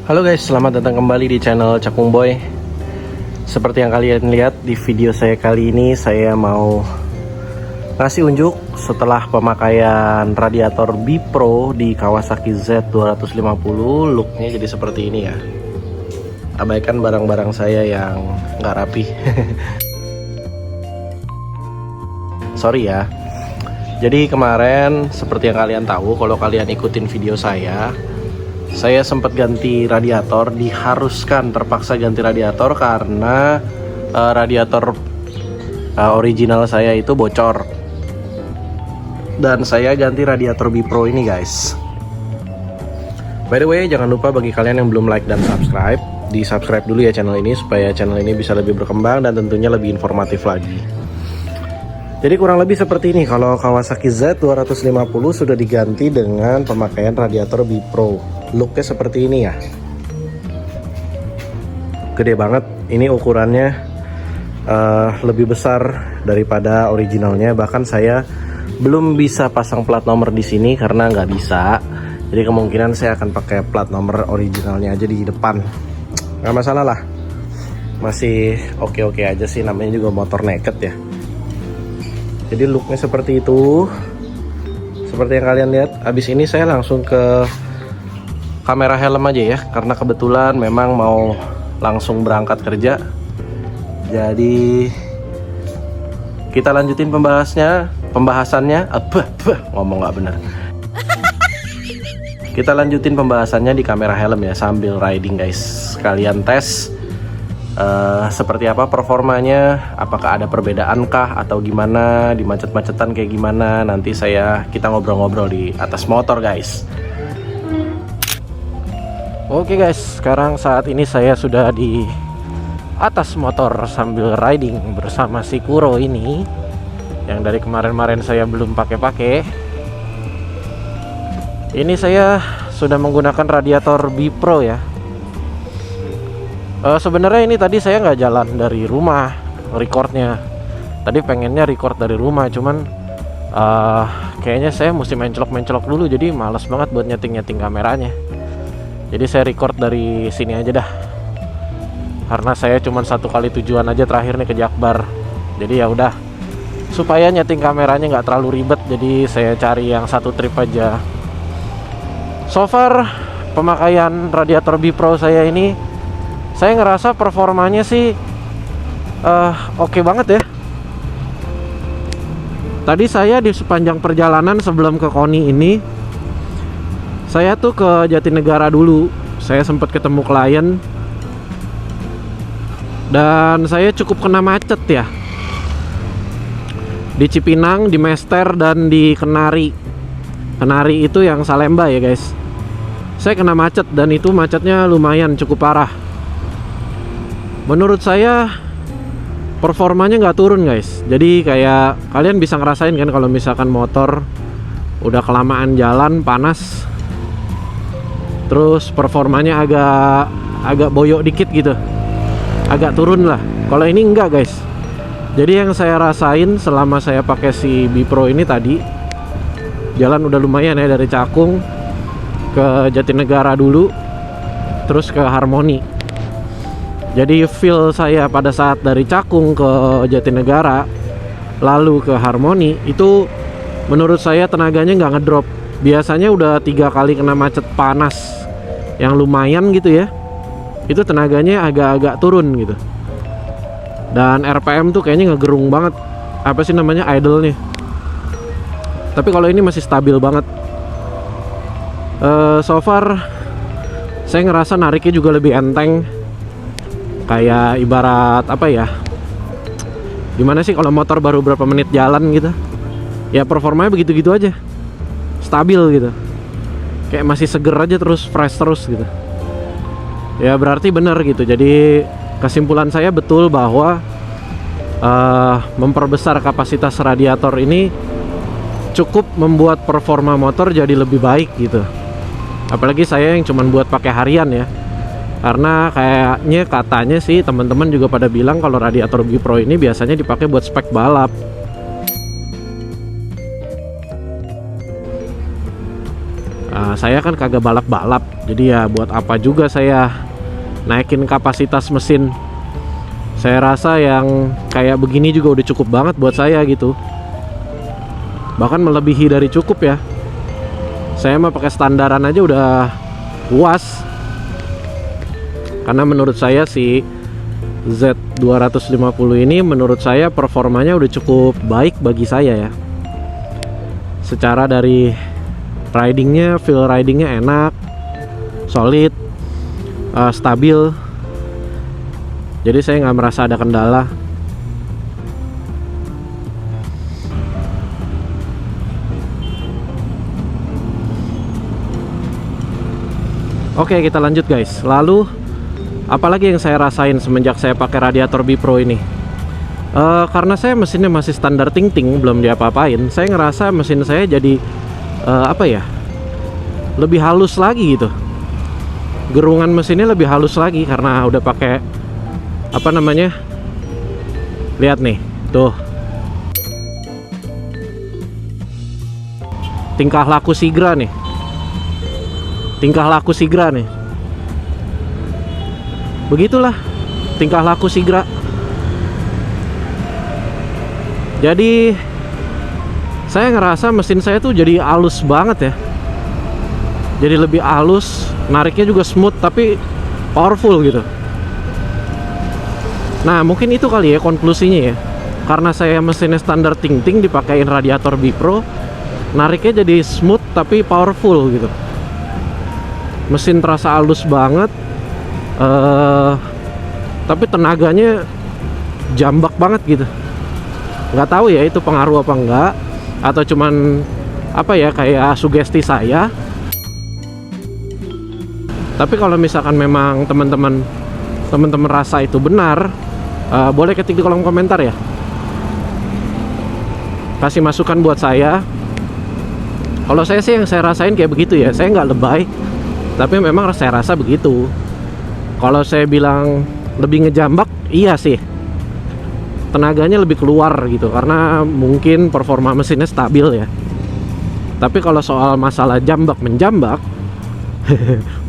Halo guys, selamat datang kembali di channel Cakung Boy. Seperti yang kalian lihat di video saya kali ini, saya mau ngasih unjuk setelah pemakaian radiator B-Pro di Kawasaki Z250. Looknya jadi seperti ini ya. Abaikan barang-barang saya yang nggak rapi. Sorry ya. Jadi kemarin seperti yang kalian tahu, kalau kalian ikutin video saya sempat ganti radiator, diharuskan terpaksa ganti radiator karena radiator original saya itu bocor. Dan saya ganti radiator B-Pro ini guys. By the way, jangan lupa bagi kalian yang belum like dan subscribe, di subscribe dulu ya channel ini supaya channel ini bisa lebih berkembang dan tentunya lebih informatif lagi. Jadi kurang lebih seperti ini kalau Kawasaki Z250 sudah diganti dengan pemakaian radiator B-Pro. Looknya seperti ini ya. Gede banget. Ini ukurannya lebih besar daripada originalnya. Bahkan saya belum bisa pasang plat nomor di sini karena nggak bisa. Jadi kemungkinan saya akan pakai plat nomor originalnya aja di depan. Nggak masalah lah. Masih oke-oke aja sih, namanya juga motor naked ya. Jadi looknya seperti itu. Seperti yang kalian lihat. Abis ini saya langsung ke kamera helm aja ya, karena kebetulan memang mau langsung berangkat kerja. Jadi kita lanjutin pembahasannya. Ngomong nggak bener. Kita lanjutin pembahasannya di kamera helm ya, sambil riding guys. Kalian tes seperti apa performanya, apakah ada perbedaan kah atau gimana, di macet-macetan kayak gimana. Nanti kita ngobrol-ngobrol di atas motor guys. Oke guys, sekarang saat ini saya sudah di atas motor sambil riding bersama si Kuro ini, yang dari kemarin-kemarin saya belum pakai-pakai. Ini saya sudah menggunakan radiator B-Pro ya. Sebenarnya ini tadi saya nggak jalan dari rumah recordnya. Tadi pengennya record dari rumah, cuman kayaknya saya mesti mencolok-mencolok dulu, jadi males banget buat nyeting-nyeting kameranya. Jadi saya record dari sini aja dah. Karena saya cuma satu kali tujuan aja terakhir nih ke Jakbar. Jadi ya udah, supaya nyeting kameranya nggak terlalu ribet, jadi saya cari yang satu trip aja. So far pemakaian radiator B-Pro saya ini, saya ngerasa performanya sih oke banget ya. Tadi saya di sepanjang perjalanan sebelum ke Koni ini, saya tuh ke Jatinegara dulu. Saya sempat ketemu klien dan saya cukup kena macet ya. Di Cipinang, di Mester, dan di Kenari. Kenari itu yang Salemba ya guys. Saya kena macet dan itu macetnya lumayan cukup parah. Menurut saya performanya nggak turun guys. Jadi kayak kalian bisa ngerasain kan kalau misalkan motor udah kelamaan jalan panas, terus performanya agak boyok dikit gitu, agak turun lah. Kalau ini enggak guys. Jadi yang saya rasain selama saya pakai si B-Pro ini tadi, jalan udah lumayan ya, dari Cakung ke Jatinegara dulu, terus ke Harmoni. Jadi feel saya pada saat dari Cakung ke Jatinegara lalu ke Harmoni itu, menurut saya tenaganya nggak ngedrop. Biasanya udah 3 kali kena macet panas yang lumayan gitu ya, itu tenaganya agak-agak turun gitu. Dan RPM tuh kayaknya ngegerung banget, apa sih namanya, idle-nya. Tapi kalau ini masih stabil banget. So far saya ngerasa nariknya juga lebih enteng. Kayak ibarat apa ya, gimana sih kalau motor baru berapa menit jalan gitu, ya performanya begitu-gitu aja, stabil gitu, kayak masih seger aja, terus fresh terus gitu. Ya berarti bener gitu. Jadi kesimpulan saya betul bahwa memperbesar kapasitas radiator ini cukup membuat performa motor jadi lebih baik gitu. Apalagi saya yang cuman buat pakai harian ya. Karena katanya sih teman-teman juga pada bilang kalau radiator B-Pro ini biasanya dipakai buat spek balap. Saya kan kagak balap-balap, jadi ya buat apa juga saya naikin kapasitas mesin. Saya rasa yang kayak begini juga udah cukup banget buat saya gitu, bahkan melebihi dari cukup ya. Saya mah pakai standaran aja udah puas, karena menurut saya si Z250 ini menurut saya performanya udah cukup baik bagi saya ya. Secara dari ridingnya, feel ridingnya enak, solid, stabil. Jadi saya nggak merasa ada kendala. Oke, kita lanjut guys. Lalu apalagi yang saya rasain semenjak saya pakai radiator Bipro ini? Karena saya mesinnya masih standar ting-ting, belum diapa-apain, saya ngerasa mesin saya jadi apa ya, lebih halus lagi gitu. Gerungan mesinnya lebih halus lagi karena udah pakai apa namanya, lihat nih tuh, tingkah laku Sigra nih, begitulah tingkah laku Sigra. Jadi saya ngerasa mesin saya tuh jadi halus banget ya, jadi lebih halus, nariknya juga smooth tapi powerful gitu. Nah mungkin itu kali ya konklusinya ya, karena saya mesinnya standar ting-ting dipakein radiator Bipro, nariknya jadi smooth tapi powerful gitu. Mesin terasa halus banget, tapi tenaganya jambak banget gitu. Nggak tahu ya itu pengaruh apa enggak, atau cuman apa ya, kayak sugesti saya. Tapi kalau misalkan memang teman-teman rasa itu benar, boleh ketik di kolom komentar ya, kasih masukan buat saya. Kalau saya sih yang saya rasain kayak begitu ya, saya nggak lebay, tapi memang saya rasa begitu. Kalau saya bilang lebih ngejambak, iya sih, tenaganya lebih keluar gitu, karena mungkin performa mesinnya stabil ya. Tapi kalau soal masalah jambak menjambak,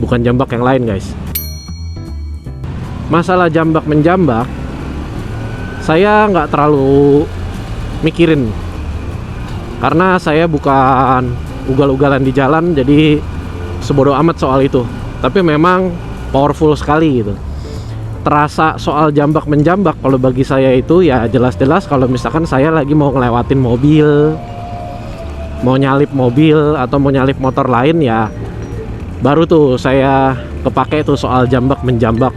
bukan jambak yang lain guys, masalah jambak menjambak saya nggak terlalu mikirin, karena saya bukan ugal-ugalan di jalan, jadi sebodoh amat soal itu. Tapi memang powerful sekali gitu. Terasa soal jambak menjambak kalau bagi saya itu ya jelas-jelas kalau misalkan saya lagi mau ngelewatin mobil, mau nyalip mobil atau mau nyalip motor lain, ya baru tuh saya kepake tuh soal jambak menjambak.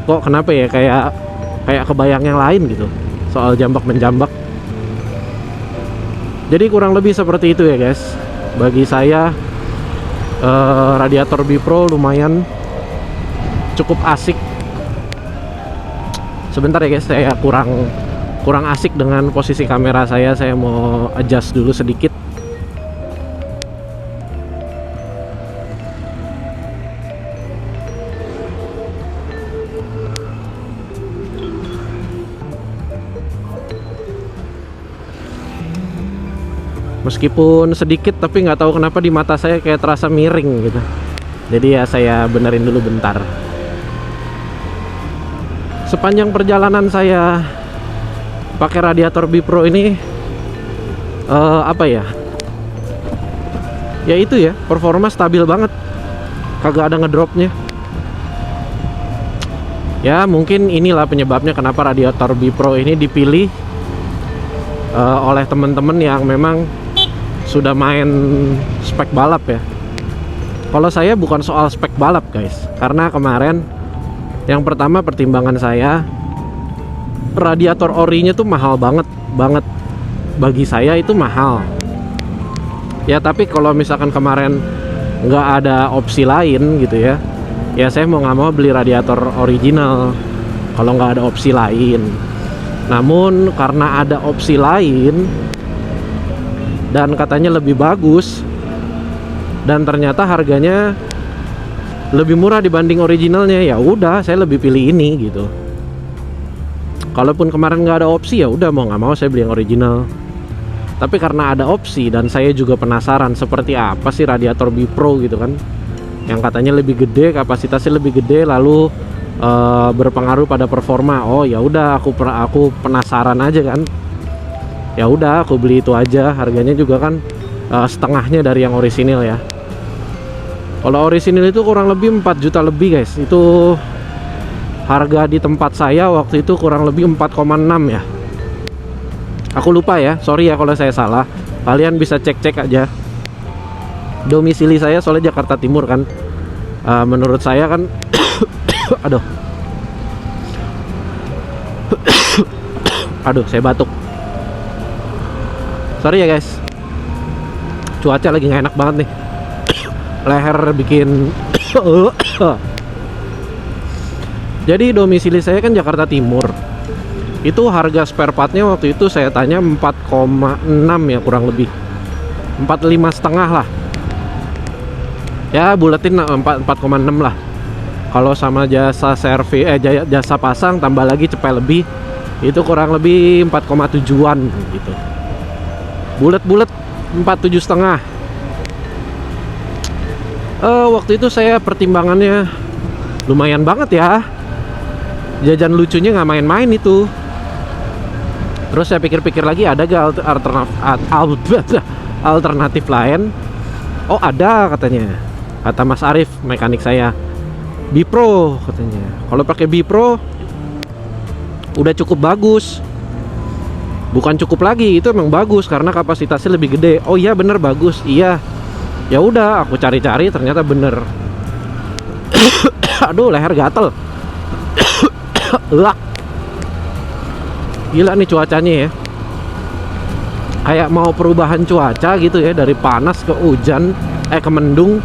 Kok kenapa ya, kayak kebayang yang lain gitu soal jambak menjambak. Jadi kurang lebih seperti itu ya guys. Bagi saya radiator Bipro lumayan cukup asik. Sebentar ya guys, saya kurang asik dengan posisi kamera saya mau adjust dulu sedikit. Meskipun sedikit, tapi nggak tahu kenapa di mata saya kayak terasa miring gitu. Jadi ya saya benerin dulu bentar. Sepanjang perjalanan saya pakai radiator Bipro ini, apa ya? Ya itu ya, performa stabil banget, kagak ada ngedropnya. Ya mungkin inilah penyebabnya kenapa radiator Bipro ini dipilih oleh teman-teman yang memang sudah main spek balap ya. Kalau saya bukan soal spek balap guys, karena kemarin yang pertama pertimbangan saya, radiator orinya tuh mahal banget bagi saya itu mahal ya. Tapi kalau misalkan kemarin nggak ada opsi lain gitu ya, ya saya mau nggak mau beli radiator original kalau nggak ada opsi lain. Namun karena ada opsi lain dan katanya lebih bagus, dan ternyata harganya lebih murah dibanding originalnya, ya udah saya lebih pilih ini gitu. Kalaupun kemarin nggak ada opsi, ya udah mau nggak mau saya beli yang original. Tapi karena ada opsi dan saya juga penasaran seperti apa sih radiator Bipro gitu kan, yang katanya lebih gede, kapasitasnya lebih gede, lalu berpengaruh pada performa. Oh ya udah, aku penasaran aja kan. Ya udah, aku beli itu aja. Harganya juga kan setengahnya dari yang orisinil ya. Kalau orisinil itu kurang lebih 4 juta lebih guys. Itu harga di tempat saya waktu itu kurang lebih 4,6 ya. Aku lupa ya, sorry ya kalau saya salah. Kalian bisa cek-cek aja. Domisili saya soalnya Jakarta Timur kan. Menurut saya kan aduh. Aduh, saya batuk. Sorry ya guys. Cuaca lagi nggak enak banget nih. Leher bikin jadi domisili saya kan Jakarta Timur. Itu harga spare partnya waktu itu saya tanya 4,6 ya, kurang lebih 45,5 lah ya, buletin 4,6 lah. Kalau sama jasa servis jasa pasang tambah lagi cepet lebih, itu kurang lebih 4,7an gitu. Bulet 47,5. Waktu itu saya pertimbangannya lumayan banget ya, jajan lucunya nggak main-main itu. Terus saya pikir-pikir lagi, ada gak alternatif lain? Oh ada katanya, kata Mas Arif mekanik saya, Bipro katanya. Kalau pakai Bipro udah cukup bagus, bukan cukup lagi, itu emang bagus karena kapasitasnya lebih gede. Oh iya bener, bagus, iya. Ya udah, aku cari-cari ternyata bener. Aduh, leher gatel. Gila nih cuacanya ya, kayak mau perubahan cuaca gitu ya, dari panas ke hujan, ke mendung.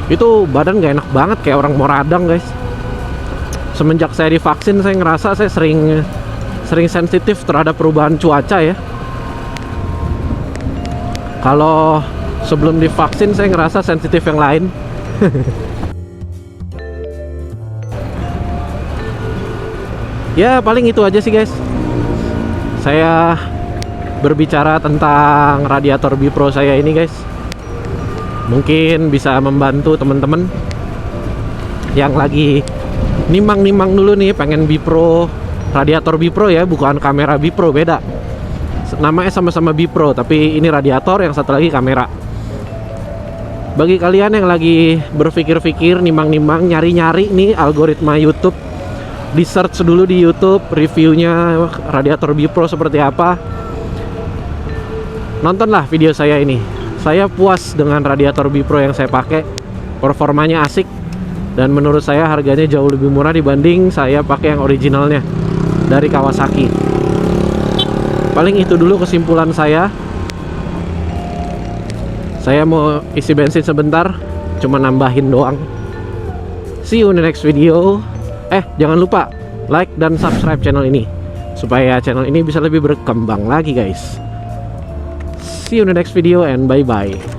Itu badan gak enak banget, kayak orang mau radang guys. Semenjak saya divaksin, saya ngerasa saya sering sensitif terhadap perubahan cuaca ya. Kalau sebelum divaksin saya ngerasa sensitif yang lain. Ya paling itu aja sih guys, saya berbicara tentang radiator Bipro saya ini guys. Mungkin bisa membantu teman-teman yang lagi nimang-nimang dulu nih, pengen Bipro, radiator Bipro ya, bukan kamera Bipro, beda. Namanya sama-sama Bipro, tapi ini radiator, yang satu lagi kamera. Bagi kalian yang lagi berpikir-pikir, nimang-nimang, nyari-nyari nih algoritma YouTube, di search dulu di YouTube reviewnya radiator Bipro seperti apa. Nontonlah video saya ini. Saya puas dengan radiator Bipro yang saya pakai. Performanya asik, dan menurut saya harganya jauh lebih murah dibanding saya pakai yang originalnya dari Kawasaki. Paling itu dulu kesimpulan saya. Saya mau isi bensin sebentar, cuma nambahin doang. See you in the next video. Jangan lupa like dan subscribe channel ini supaya channel ini bisa lebih berkembang lagi guys. See you in the next video and bye bye.